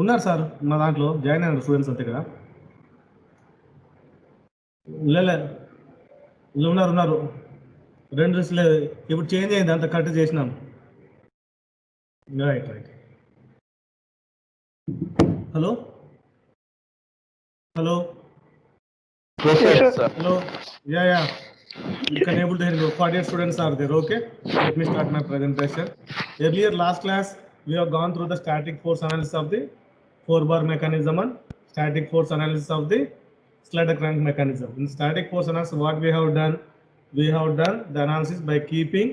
ఉన్నారు సార్ మా దాంట్లో జాయిన్ అయినారు స్టూడెంట్స్ అంతే కదా. లేదు ఉన్నారు ఉన్నారు 2 లేదు, ఇప్పుడు చేంజ్ అయింది, అంత కట్ చేసినాం. Right right. Hello hello Yes, sir. hello. Yeah, you can able to hear me. 48 students are there. Okay, let me start my presentation. Earlier last class we have gone through the static force analysis of the 4-bar mechanism and static force analysis of the slider crank mechanism. In static force analysis, what we have done the analysis by keeping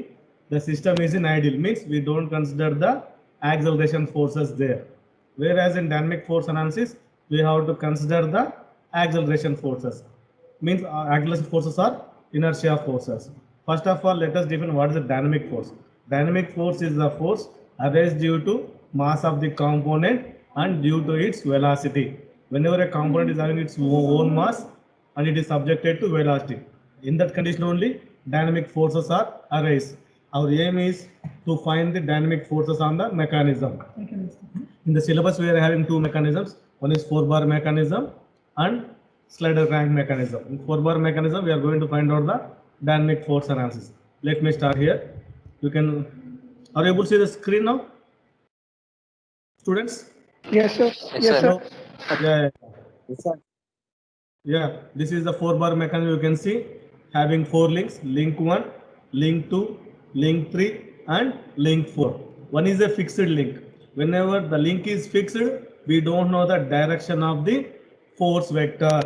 the system is in idle, means we don't consider the acceleration forces there. Whereas in dynamic force analysis we have to consider the acceleration forces, means acceleration forces are inertia forces. First of all, let us define what is a dynamic force. Dynamic force is the force arised due to mass of the component and due to its velocity. Whenever a component is having its own mass and it is subjected to velocity, in that condition only dynamic forces are arise. Our aim is to find the dynamic forces on the mechanism. In the syllabus we are having two mechanisms. One is 4-bar mechanism and slider crank mechanism. In 4-bar mechanism we are going to find out the dynamic force analysis. Let me start here. You can, are you able to see the screen now, students? Yes, sir. Yes, sir. Yeah. Yeah, this is the 4-bar mechanism. You can see having 4 links: link 1, link 2, link 3 and link 4. One is a fixed link. Whenever the link is fixed, we don't know the direction of the force vector.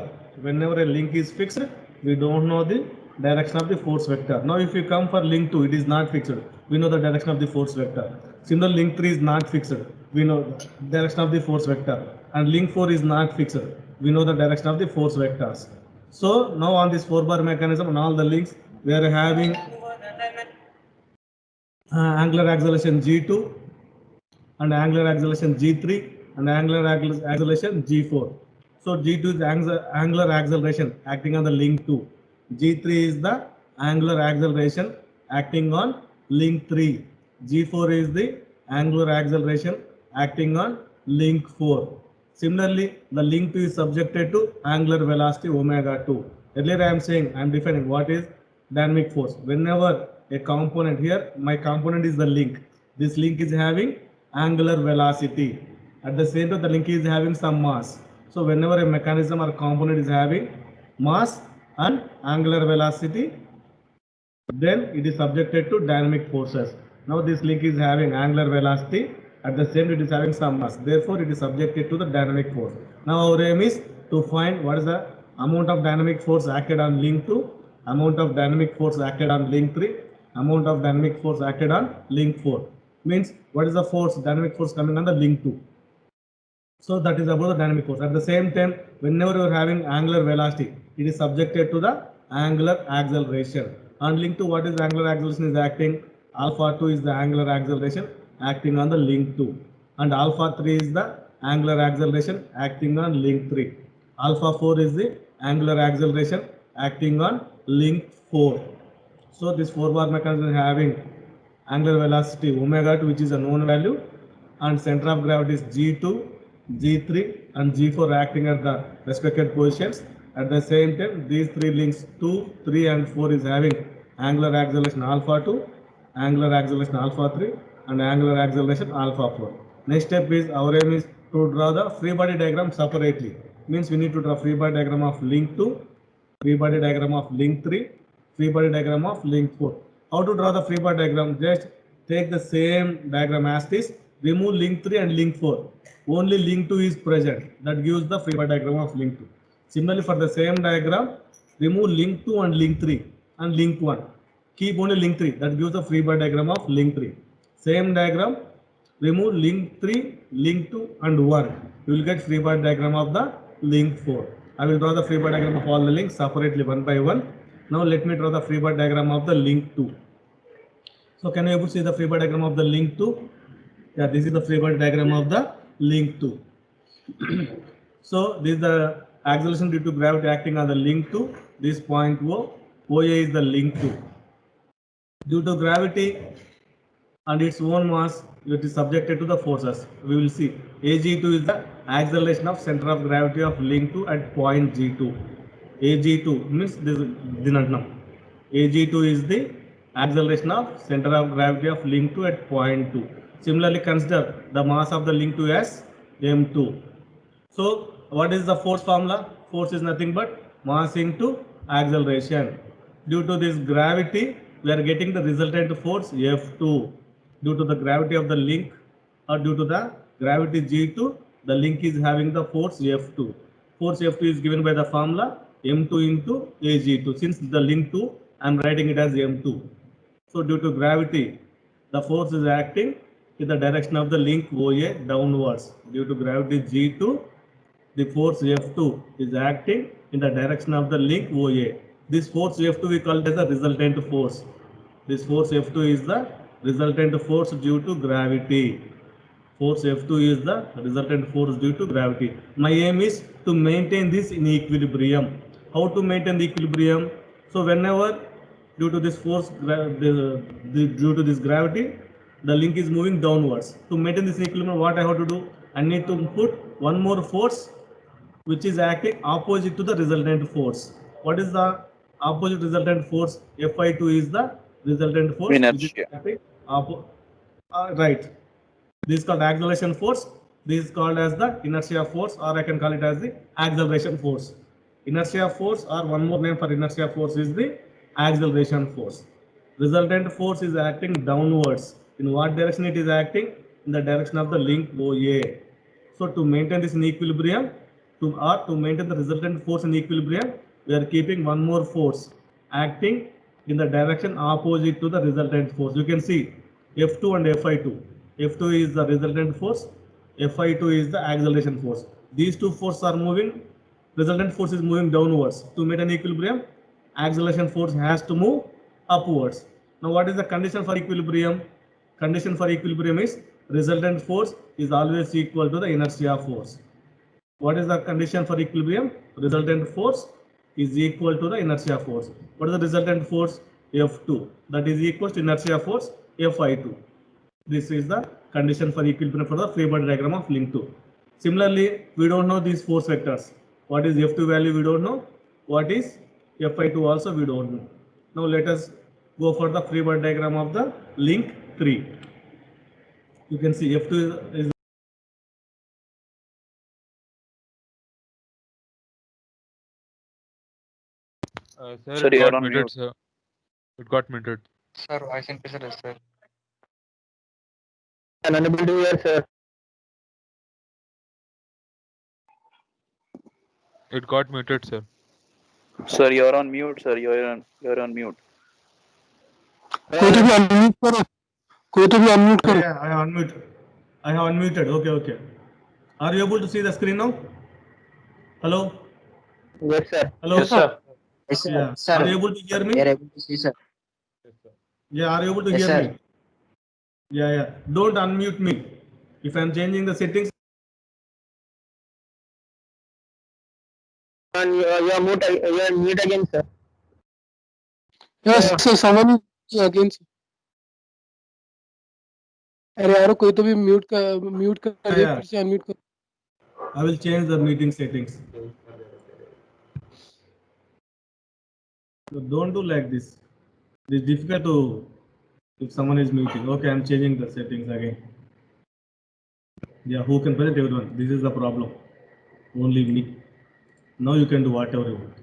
Whenever a link is fixed, we don't know the direction of the force vector. Now if you come for link 2, it is not fixed, we know the direction of the force vector. Similar, link 3 is not fixed, we know the direction of the force vector. And link 4 is not fixed, we know the direction of the force vectors. So now on this 4-bar mechanism, on all the links we are having angular acceleration g2 and angular acceleration g3 and angular acceleration g4. So g2 is angular acceleration acting on the link 2, g3 is the angular acceleration acting on link 3, g4 is the angular acceleration acting on link 4. Similarly, the link 2 is subjected to angular velocity omega 2. Earlier I am saying, I am defining what is dynamic force. Whenever a component, here my component is the link, this link is having angular velocity, at the same time the link is having some mass. So whenever a mechanism or component is having mass and angular velocity, then it is subjected to dynamic forces. Now this link is having angular velocity, at the same time it is having some mass, therefore it is subjected to the dynamic force. Now our aim is to find what is the amount of dynamic force acted on link 2, amount of dynamic force acted on link 3, amount of dynamic force acted on link 4. Means what is the force, dynamic force coming on the link 2. So that is about the dynamic force. At the same time, whenever you are having angular velocity, it is subjected to the angular acceleration. And link to what is angular acceleration is acting, alpha 2 is the angular acceleration acting on the link 2, and alpha 3 is the angular acceleration acting on link 3. Alpha 4 is the angular acceleration acting on link 4. So this 4-bar mechanism is having angular velocity omega 2, which is a known value, and center of gravity is g2, g3 and g4 acting at the respective positions. At the same time, these 3 links 2, 3 and 4 is having angular acceleration alpha 2, angular acceleration alpha 3 and angular acceleration alpha 4. Next step is, our aim is to draw the free body diagram separately. Means we need to draw free body diagram of link 2, free body diagram of link 3, free body diagram of link 4. How to draw the free body diagram? Just take the same diagram as this, remove link 3 and link 4. Only link 2 is present, that gives the free body diagram of link 2. Similarly, for the same diagram, remove link 2 and link 3 and link 1. Keep only link 3, that gives the free body diagram of link 3. Same diagram, remove link 3, link 2 and 1. You will get free body diagram of the link 4. I will draw the free body diagram of all the links separately one by one. Now let me draw the free body diagram of the link 2. So can you able to see the free body diagram of the link 2? Yeah, this is the free body diagram of the link 2. So this is the acceleration due to gravity acting on the link 2. This point O, OA is the link 2. Due to gravity, and its own mass which is subjected to the forces. We will see Ag2 is the acceleration of center of gravity of link 2 at point G2. Ag2 means this dinantam. Ag2 is the acceleration of center of gravity of link 2 at point 2. Similarly, consider the mass of the link 2 as m2. So what is the force formula? Force is nothing but mass into acceleration. Due to this gravity, we are getting the resultant force F2. Due to the gravity of the link or due to the gravity G2, the link is having the force F2. Force F2 is given by the formula M2 into Ag2. Since the link 2, I am writing it as M2. So due to gravity, the force is acting in the direction of the link OA downwards. Due to gravity G2, the force F2 is acting in the direction of the link OA. This force F2 we call it as the resultant force. This force F2 is the resultant force due to gravity. Force F2 is the resultant force due to gravity. My aim is to maintain this in equilibrium. How to maintain the equilibrium? So whenever due to this force, due to this gravity, the link is moving downwards. To maintain this equilibrium, what I have to do? I need to put one more force which is acting opposite to the resultant force. What is the opposite resultant force? Fi2 is the resultant force which is Inertia. acting right. This is called acceleration force. This is called as the inertia force, or I can call it as the acceleration force. Inertia force, or one more name for inertia force, is the acceleration force. Resultant force is acting downwards. In what direction it is acting? In the direction of the link OA. So to maintain this in equilibrium, to maintain the resultant force in equilibrium, we are keeping one more force acting in the direction opposite to the resultant force. You can see F2 and Fi2. F2 is the resultant force, Fi2 is the acceleration force. These two forces are moving, resultant force is moving downwards. To maintain equilibrium, acceleration force has to move upwards. Now what is the condition for equilibrium? Condition for equilibrium is resultant force is always equal to the inertia force. What is the condition for equilibrium? Resultant force is equal to the inertia force. What is the resultant force? F2. That is equal to inertia force Fi2. This is the condition for equilibrium for the free body diagram of link 2. Similarly, we don't know these force vectors. What is F2 value? We don't know. What is Fi2 also? We don't know. Now let us go for the free body diagram of the link 3. You can see F2 is Sir, Sir, it you are got on muted, mute. sir. It got muted. Sir, voice increaser is sir. I'm unable to hear, sir. It got muted, sir. Sir, you are on mute, sir. You're on mute. कोई तो भी unmute करो कोई तो भी unmute करो yeah, I have unmuted. Okay. Are you able to see the screen now? Hello? Yes, sir. Hello? Yes, sir. Yes, sir. Yeah. Sir, Are you able to hear we me? are able to see, sir. Yeah, are you able to Yes, hear sir. me? Yeah. Don't unmute me. If I'm changing the settings, And you're mute again, sir. Yes sir someone again अरे यार कोई तो भी mute कर दे Yeah. फिर से unmute कर I will change the meeting settings. So don't do like this. It's difficult to if someone is muting. Okay, I'm changing the settings again. Yeah, who can present everyone? This is the problem. Only me. Now you can do whatever you want.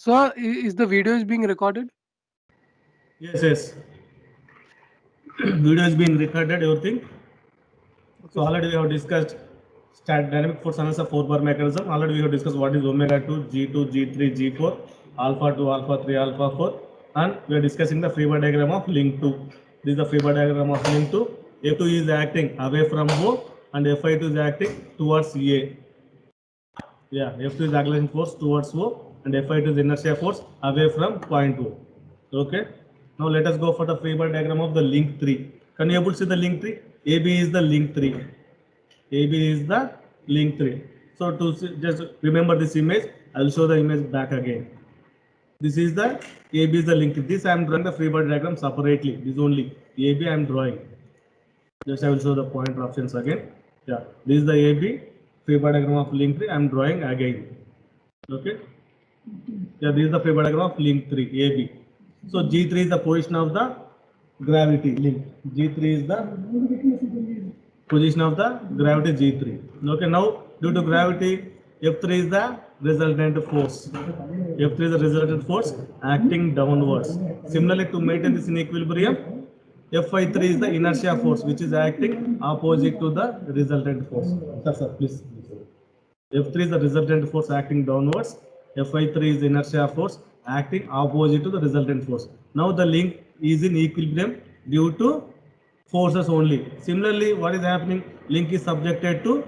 Sir is the video is being recorded Yes. Video is being recorded, everything. So already we have discussed dynamic force analysis of 4-bar mechanism. Already we have discussed what is omega 2, G2, G3, G4, alpha 2, alpha 3, alpha 4, and we are discussing the free body diagram of link 2. This is the free body diagram of link 2. F2 is acting away from O and Fi2 is acting towards A. Yeah, F2 is acceleration force towards O and Fi2 is inertia force away from point O. Okay. Now let us go for the free body diagram of the link 3. Can you able to see the link 3? AB is the link 3. AB is the link 3. So to just remember this image, I will show the image back again. This is the AB is the link 3. This I am drawing the free body diagram separately. This only. AB I am drawing. Just I will show the pointer options again. Yeah, this is the AB Fibonacci diagram of link 3. I am drawing again. Okay. Yeah, this is the Fibonacci diagram of link 3 AB. So G3 is the position of the gravity link. G3 is the position of the gravity G3. Okay, now due to gravity, F3 is the resultant force. F3 is the resultant force acting downwards. Similarly, to maintain this in equilibrium, Fi3 is the inertia force which is acting opposite to the resultant force. Sir, please. F3 is the resultant force acting downwards. Fi3 is the inertia force acting opposite to the resultant force. Now the link is in equilibrium due to forces only. Similarly, what is happening? Link is subjected to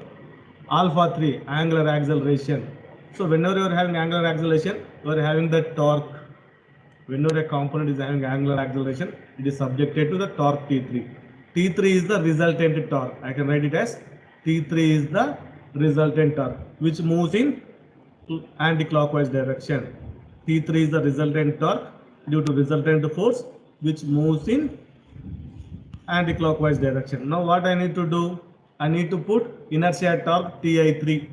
alpha 3, angular acceleration. So whenever you are having angular acceleration, you are having the torque. Whenever a component is having angular acceleration, it is subjected to the torque T3. T3 is the resultant torque. I can write it as T3 is the resultant torque, which moves in anti-clockwise direction. T3 is the resultant torque due to resultant force, which moves in anti-clockwise direction. Now what I need to do? I need to put inertia torque Ti3.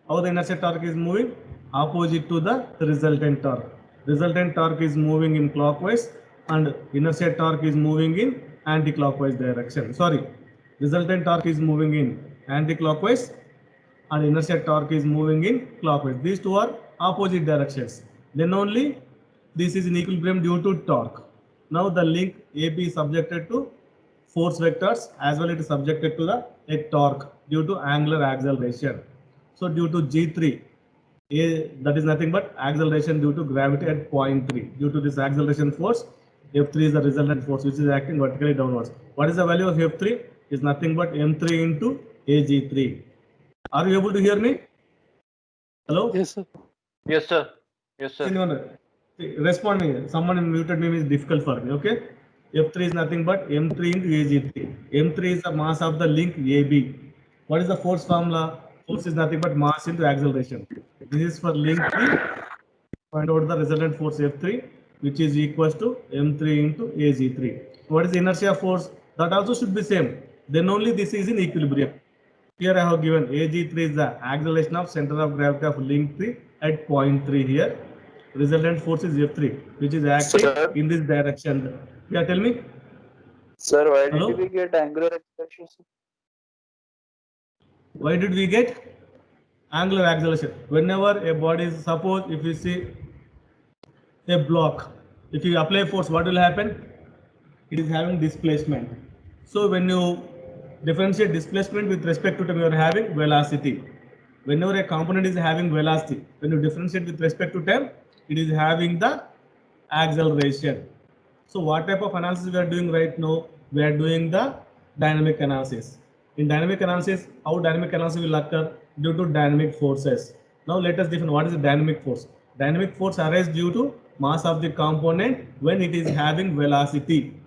How the inertia torque is moving? Opposite to the resultant torque. Resultant torque is moving in clockwise and inertia torque is moving in anti-clockwise direction. Sorry, resultant torque is moving in anti-clockwise and inertia torque is moving in clockwise. These two are opposite directions. Then only this is in equilibrium due to torque. Now the link AB is subjected to force vectors as well it is subjected to a torque due to angular acceleration. So due to G3, that is nothing but acceleration due to gravity at point 3. Due to this acceleration force, F3 is the resultant force which is acting vertically downwards. What is the value of F3? Is nothing but M3 into AG3. Are you able to hear me? Hello? Yes, sir. Yes, sir. Yes, sir. Anyone respond me. Someone muted me is difficult for me. Okay. F3 is nothing but M3 into AG3. M3 is the mass of the link AB. What is the force formula? Force is nothing but mass into acceleration. This is for link 3. Find out the resultant force F3, which is equals to M3 into AG3. What is the inertia force? That also should be same. Then only this is in equilibrium. Here I have given AG3 is the acceleration of center of gravity of link 3 at point 3 here. Resultant force is F3, which is acting Sir? in this direction. Yeah, tell me. Sir, why Hello? did we get angular acceleration? Sir? Why did we get angular acceleration? Whenever a body is, suppose if you see a block, if you apply force, what will happen? It is having displacement. So when you differentiate displacement with respect to time, you are having velocity. Whenever a component is having velocity, when you differentiate with respect to time, it is having the acceleration. So what type of analysis we are doing right now? We are doing the dynamic analysis. In dynamic analysis, how dynamic analysis will occur? Due to dynamic forces. Now let us define what is the dynamic force. Dynamic force arises due to mass of the component when it is having velocity.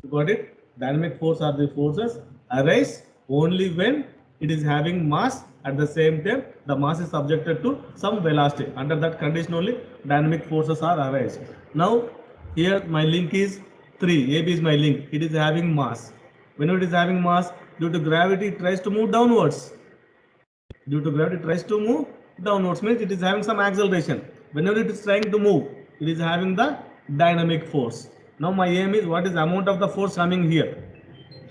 You got it? Dynamic force are the forces arise only when it is having mass. At the same time, the mass is subjected to some velocity. Under that condition only, dynamic forces are arise. Now, here my link is 3. AB is my link. It is having mass. Whenever it is having mass, due to gravity, it tries to move downwards. Due to gravity, it tries to move downwards. Means it is having some acceleration. Whenever it is trying to move, it is having the dynamic force. Now my aim is what is the amount of the force coming here.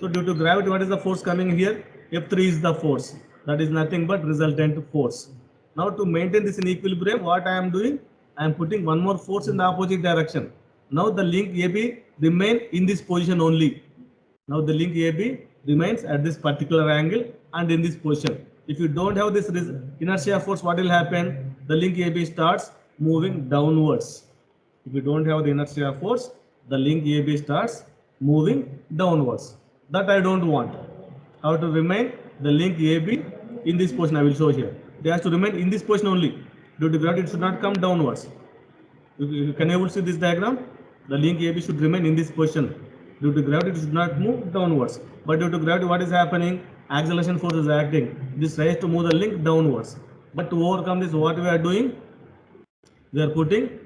So due to gravity, what is the force coming here? F3 is the force. That is nothing but resultant force. Now to maintain this in equilibrium, what I am doing? I am putting one more force in the opposite direction. Now the link AB remain in this position only. Now the link AB remains at this particular angle and in this position. If you don't have this inertia force, what will happen? The link AB starts moving downwards. If you don't have the inertia force, the link AB starts moving downwards. That I don't want. How to remain the link AB in this position? I will show here. It has to remain in this position only. Due to gravity, it should not come downwards. You can able to see this diagram? The link AB should remain in this position. Due to gravity, it should not move downwards. But due to gravity, what is happening? Acceleration force is acting. This tries to move the link downwards. But to overcome this, what we are doing? We are putting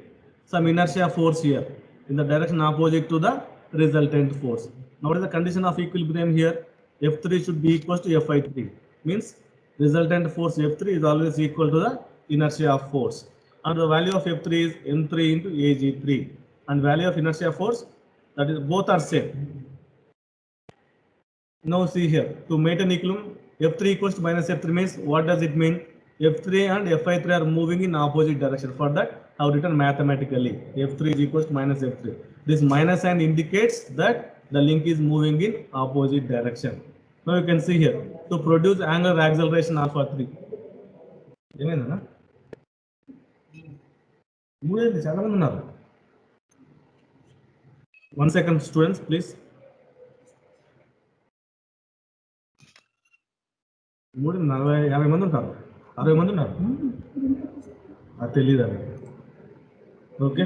some inertia force here in the direction opposite to the resultant force. Now what is the condition of equilibrium here? F3 should be equal to Fi3. Means resultant force F3 is always equal to the inertia of force. And the value of F3 is M3 into Ag3. And value of inertia force, that is both are same. Now see here, to maintain equilibrium, F3 equals to minus F3 means what does it mean? F3 and Fi3 are moving in opposite direction. For that, I have written mathematically F3 is equals to minus F3. This minus sign indicates that the link is moving in opposite direction. Now you can see here, to produce angular acceleration alpha 3. ఏమైందన్నా మూడేది చాలా మంది ఉన్నారు 1 second students please మూడు 40-50 మంది ఉంటారు 60 మంది ఉన్నారు అది తెలియదు అది okay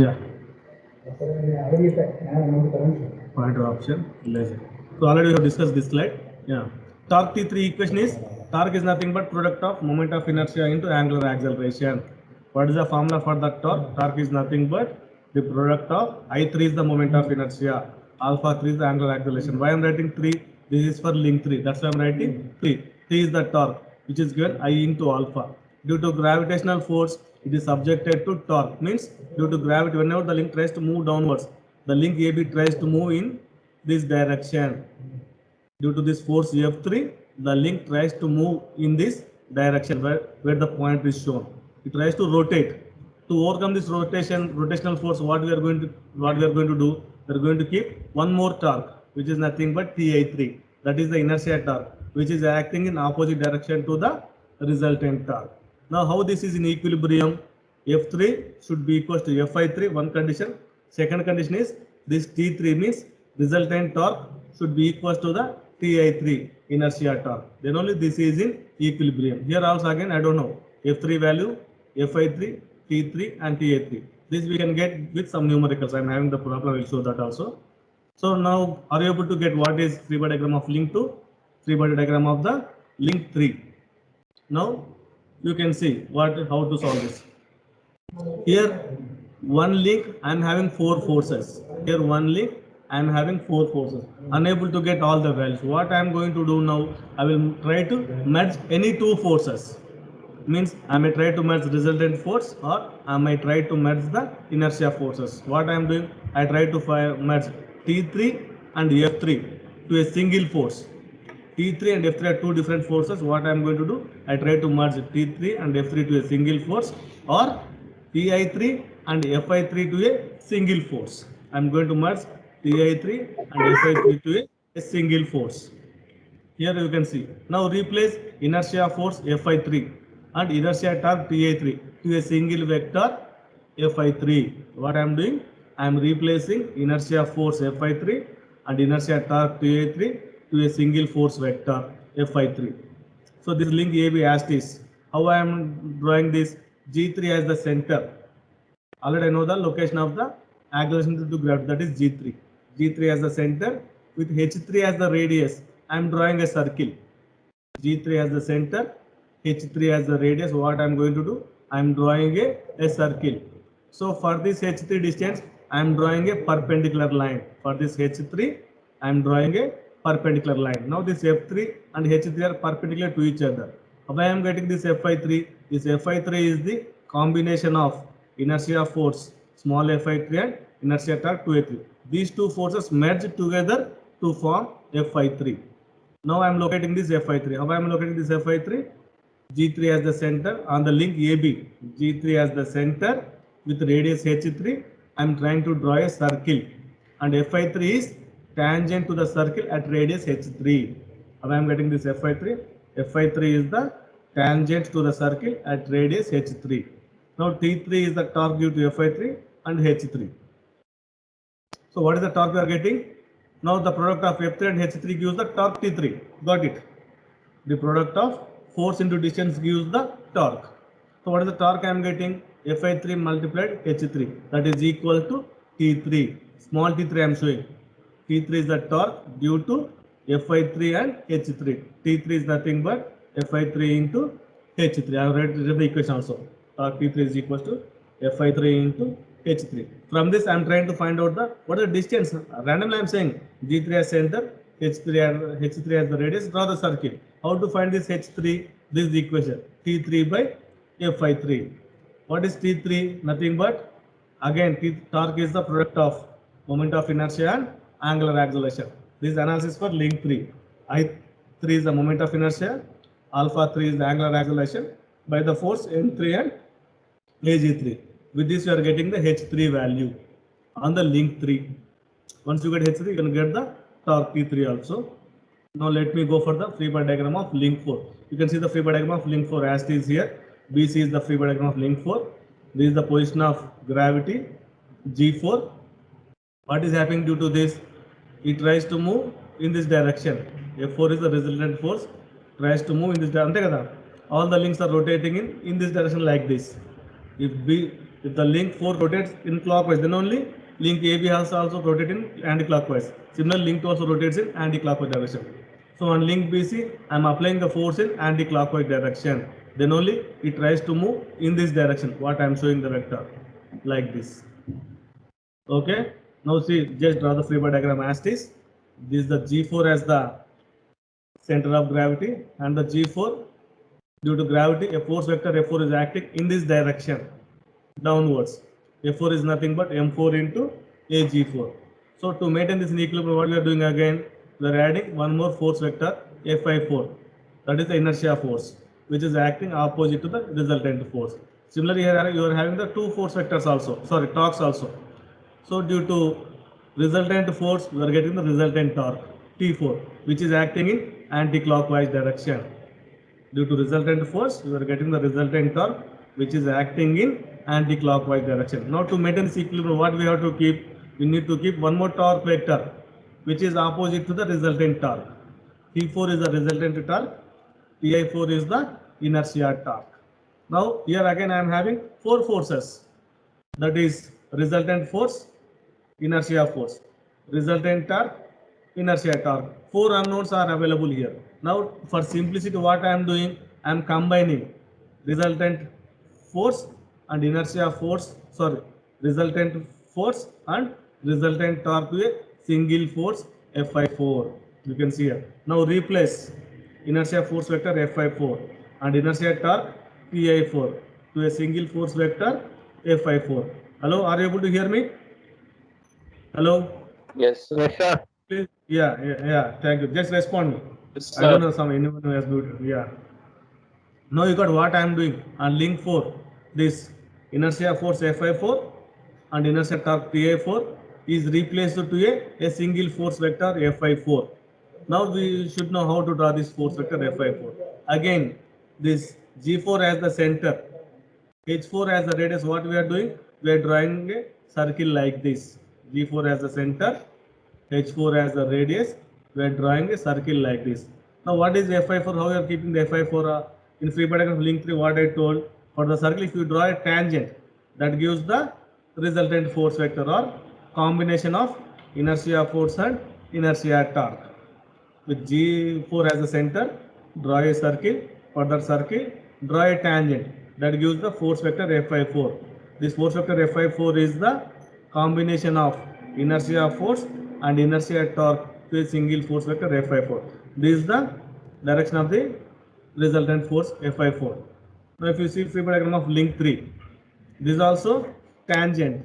yeah point of option laser. So already we have discussed this slide. Yeah. Torque T3 equation is torque is nothing but product of moment of inertia into angular acceleration. What is the formula for that torque? Torque is nothing but the product of I3 is the moment of inertia. Alpha 3 is the angular acceleration. Why I am writing 3? This is for link 3. That's why I am writing 3. 3 is the torque which is given I into alpha. Due to gravitational force, it is subjected to torque. Means due to gravity, whenever the link tries to move downwards, the link AB tries to move in this direction. Due to this force F3, the link tries to move in this direction where the point is shown. It tries to rotate. To overcome this rotational force, what we are going to do? We are going to keep one more torque, which is nothing but Ti3. That is the inertia torque, which is acting in opposite direction to the resultant torque. Now, how this is in equilibrium? F3 should be equal to Fi3, one condition. Second condition is this T3 means resultant torque should be equal to the Ti3 inertia torque. Then only this is in equilibrium. Here also again I don't know F3 value, Fi3, T3 and Ti3. This we can get with some numericals. I am having the problem. I will show that also. So now are you able to get what is free body diagram of link 2? Free body diagram of the link 3. Now you can see how to solve this. Here one link I am having 4 forces. Here one link I am having 4 forces. Unable to get all the values. What I am going to do now? I will try to merge any 2 forces. Means I may try to merge resultant force or I may try to merge the inertia forces. What I am doing? I try to merge T3 and F3 to a single force. T3 and F3 are 2 different forces. What I am going to do? I try to merge T3 and F3 to a single force or Ti3 and Fi3 to a single force. I am going to merge Ti3 and Fi3 to a single force. Here you can see. Now replace inertia force Fi3 and inertia torque Ti3 to a single vector Fi3. What I am doing? I am replacing inertia force Fi3 and inertia torque Ti3 to a single force vector Fi3. So this link AB as is. How I am drawing this? G3 as the center. Already I know the location of the acceleration due to gravity, that is G3. G3 as the center with H3 as the radius. I am drawing a circle. G3 as the center, H3 as the radius. What I am going to do? I am drawing a circle. So for this H3 distance, I am drawing a perpendicular line. For this H3, I am drawing a perpendicular line. Now this F3 and H3 are perpendicular to each other. How I am getting this Fi3? This Fi3 is the combination of inertia force small Fi3 and inertia torque 2A3. These 2 forces merge together to form Fi3. Now I am locating this Fi3. How I am locating this Fi3? G3 as the center on the link AB. G3 as the center with radius H3. I am trying to draw a circle and Fi3 is tangent to the circle at radius H3. How I am getting this Fi3? Fi3 is the tangent to the circle at radius H3. Now T3 is the torque due to Fi3 and H3. So what is the torque we are getting? Now the product of F3 and H3 gives the torque T3. Got it? The product of force into distance gives the torque. So what is the torque I am getting? Fi3 multiplied H3. That is equal to T3. Small T3 I am showing. T3 is the torque due to Fi3 and H3. T3 is nothing but Fi3 into H3. I have read the equation also. Torque T3 is equal to Fi3 into H3. From this, I am trying to find out what is the distance. Randomly, I am saying G3 as center, H3 as the radius. Draw the circle. How to find this H3? This is the equation. T3 by Fi3. What is T3? Nothing but again torque is the product of moment of inertia and angular acceleration. This is analysis for link 3. I3 is the moment of inertia. Alpha 3 is the angular acceleration by the force M3 and AG3. With this, you are getting the H3 value on the link 3. Once you get H3, you can get the torque T3 also. Now let me go for the free body diagram of link 4. You can see the free body diagram of link 4 as it is here. BC is the free body diagram of link 4. This is the position of gravity G4. What is happening due to this? It tries to move in this direction. F4 is the resultant force. Tries to move in this direction. All the links are rotating in this direction like this. If the link 4 rotates in clockwise, then only link AB has also rotate in anti-clockwise. Similarly, link 2 also rotates in anti-clockwise direction. So on link BC, I am applying the force in anti-clockwise direction. Then only it tries to move in this direction. What I am showing the vector like this. Okay. Now see, just draw the free body diagram as this. This is the G4 as the center of gravity, and the G4 due to gravity, a force vector F4 is acting in this direction downwards. F4 is nothing but M4 into AG4. So to maintain this in equilibrium, what we are doing again? We are adding one more force vector Fi4. That is the inertia force, which is acting opposite to the resultant force. Similarly, here you are having the two force vectors also. Sorry, torques also. So due to resultant force, we are getting the resultant torque T4, which is acting in anti-clockwise direction. Due to resultant force, we are getting the resultant torque, which is acting in anti-clockwise direction. Now to maintain this equilibrium, what we have to keep? We need to keep one more torque vector, which is opposite to the resultant torque. T4 is the resultant torque, Ti4 is the inertia torque. Now here again I am having four forces, that is resultant force, inertia force, resultant torque, inertia torque. Four unknowns are available here. Now for simplicity, what I am doing? I am combining resultant force and inertia force, resultant force and resultant torque to a single force Fi4. You can see here. Now replace inertia force vector Fi4 and inertia torque Pi4 to a single force vector Fi4. Hello, are you able to hear me? Hello? Yes. Please, yeah. Thank you. Just respond me. Yes, I don't sir. know anyone who has muted. Yeah. Now you got what I am doing on link 4. This inertia force Fi4 and inertia torque Ti4 is replaced to a single force vector Fi4. Now we should know how to draw this force vector Fi4. Again, this G4 as the center, H4 as the radius. What we are doing? We are drawing a circle like this. G4 as the center, H4 as the radius. We are drawing a circle like this. Now what is Fi4? How you are keeping the Fi4 in free body diagram of link 3? What I told, for the circle, if you draw a tangent, that gives the resultant force vector or combination of inertia force and inertia torque. With G4 as the center, draw a circle. For that circle, draw a tangent, that gives the force vector Fi4. This force vector Fi4 is the combination of inertia force and inertia torque to a single force vector Fi4. This is the direction of the resultant force Fi4. Now if you see free body diagram of link 3, this is also tangent.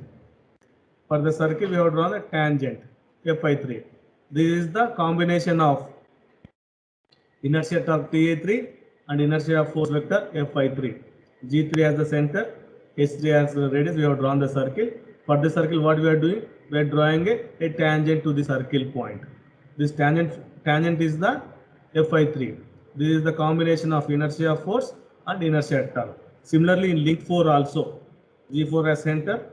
For the circle, we have drawn a tangent Fi3. This is the combination of inertia torque Ta3 and inertia force vector Fi3. G3 as the center, H3 as the radius. We have drawn the circle. For this circle, what we are doing? We are drawing a tangent to the circle point. This tangent is the Fi3. This is the combination of inertia force and inertia torque. Similarly, in link 4 also, G4 as center,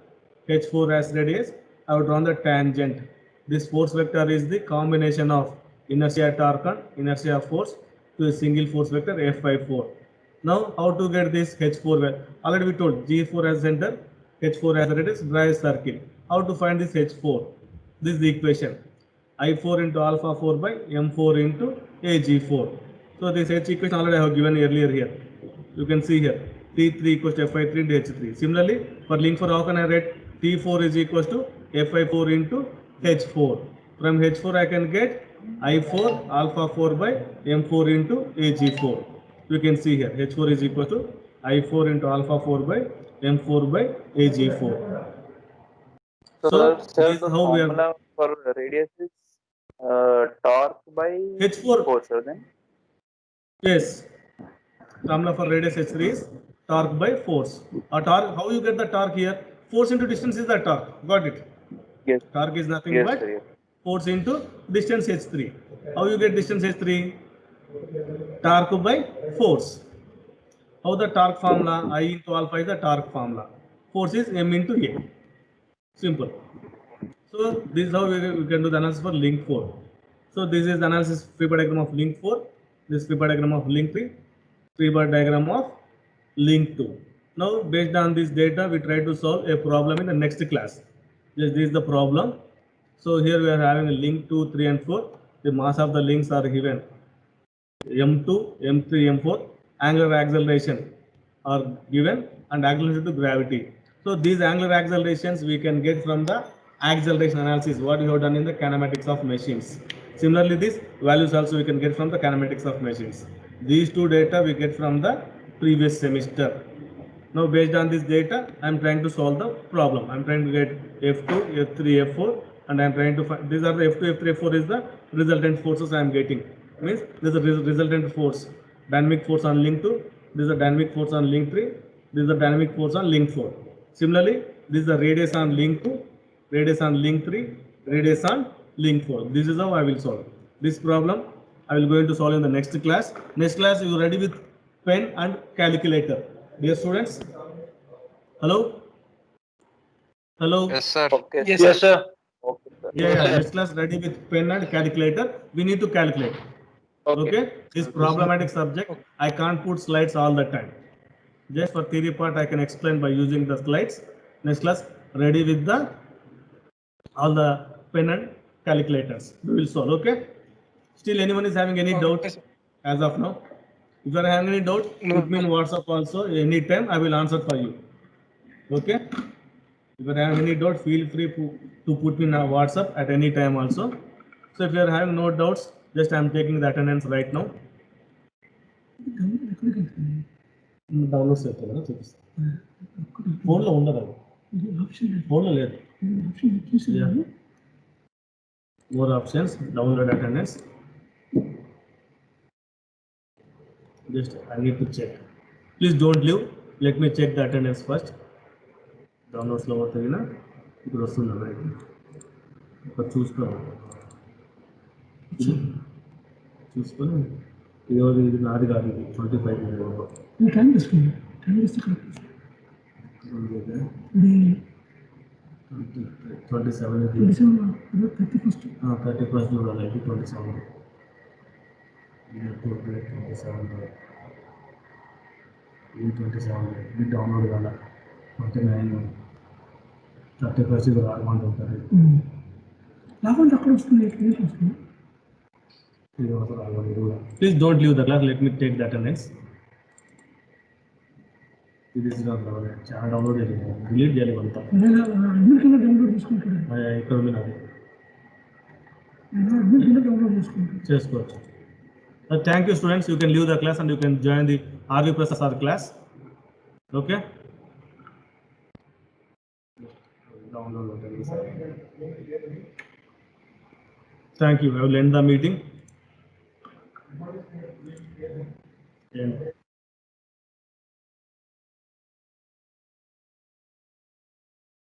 H4 as radius. I have drawn the tangent. This force vector is the combination of inertia torque and inertia force to a single force vector Fi4. Now, how to get this H4 value? Already we told G4 as center, H4 as radius, draw a circle. How to find this H4? This is the equation. I4 into alpha 4 by M4 into AG4. So this H equation already I have given earlier here. You can see here T3 equals to Fi3 into H3. Similarly, for link 4, how can I write T4 is equals to Fi4 into H4. From H4 I can get I4 alpha 4 by M4 into Ag4. You can see here H4 is equal to I4 into alpha 4 by M4 by Ag4. So Sir, this is the how we are. formula for radius is torque by H4. force, sir, then? Yes. Formula for radius H3 is torque by force. A torque, how you get the torque here? Force into distance is the torque. Got it? Yes. Torque is nothing Yes, but sir, yes. force into distance H3. How you get distance H3? Torque by force. How the torque formula? I into alpha is the torque formula. Force is M into A. Simple. So this is how we can do the analysis for link 4. So this is the analysis free body diagram of link 4. This free body diagram of link 3. Free body diagram of link 2. Now based on this data, we try to solve a problem in the next class. Yes, this is the problem. So here we are having a link 2, 3 and 4. The mass of the links are given M2, M3, M4. Angular acceleration are given and acceleration to gravity. So these angular accelerations we can get from the acceleration analysis what we have done in the kinematics of machines. Similarly, these values also we can get from the kinematics of machines. These two data we get from the previous semester. Now based on this data, I am trying to solve the problem. I am trying to get F2, F3, F4 and I am trying to find, these are the F2, F3, F4 is the resultant forces I am getting. Means this is a resultant force, dynamic force on link 2, this is a dynamic force on link 3, this is a dynamic force on link 4. Similarly, this is the radius on link 2, radius on link 3, radius on link 4. This is how I will solve. This problem I will going to solve in the next class. Next class you ready with pen and calculator. Dear students, hello? Hello? Yes, sir. Okay. Yes, sir. Okay, sir. Yeah, next class ready with pen and calculator. We need to calculate. Okay? This problematic subject, I can't put slides all the time. Just for theory part, I can explain by using the slides. Next class, ready with the all the pen and calculators. We will solve, okay? Still anyone is having any doubt as of now? If you are having any doubt, put me in WhatsApp also. Anytime I will answer for you. Okay? If you are having any doubt, feel free to put me in WhatsApp at any time also. So if you are having no doubts, just I am taking the attendance right now. Download చేస్తాను కదా చూపిస్తాను ఫోన్లో ఉండదు అది ఫోన్లో లేదు more options download attendance just I need to check please don't leave let me check the attendance first డౌన్లోడ్స్లో తగిన ఇప్పుడు వస్తుంది రైట్ ఒకటి చూసుకొని ఇది నాది కాదు ఇది 25 27 31st చూడాలి ఇది 27 ఇది డౌన్లోడ్ కావాలి 29 31st ఇది రాకుండా ఉంటుంది రాకుండా అక్కడ వస్తుంది Please don't leave the class. Let me take the attendance. This is not download. చాలా డౌన్లోడ్ చేయాలి డిలీట్ చేయాలి అంతా డౌన్లోడ్ చేసుకుంటాడు ఇక్కడ ఉంది నాది డౌన్లోడ్ చేసుకుంటాడు చేసుకోవచ్చు. Thank you students. You can leave the class and you can join the RV Prasad class. Okay. Download. Thank you. I will end the meeting. And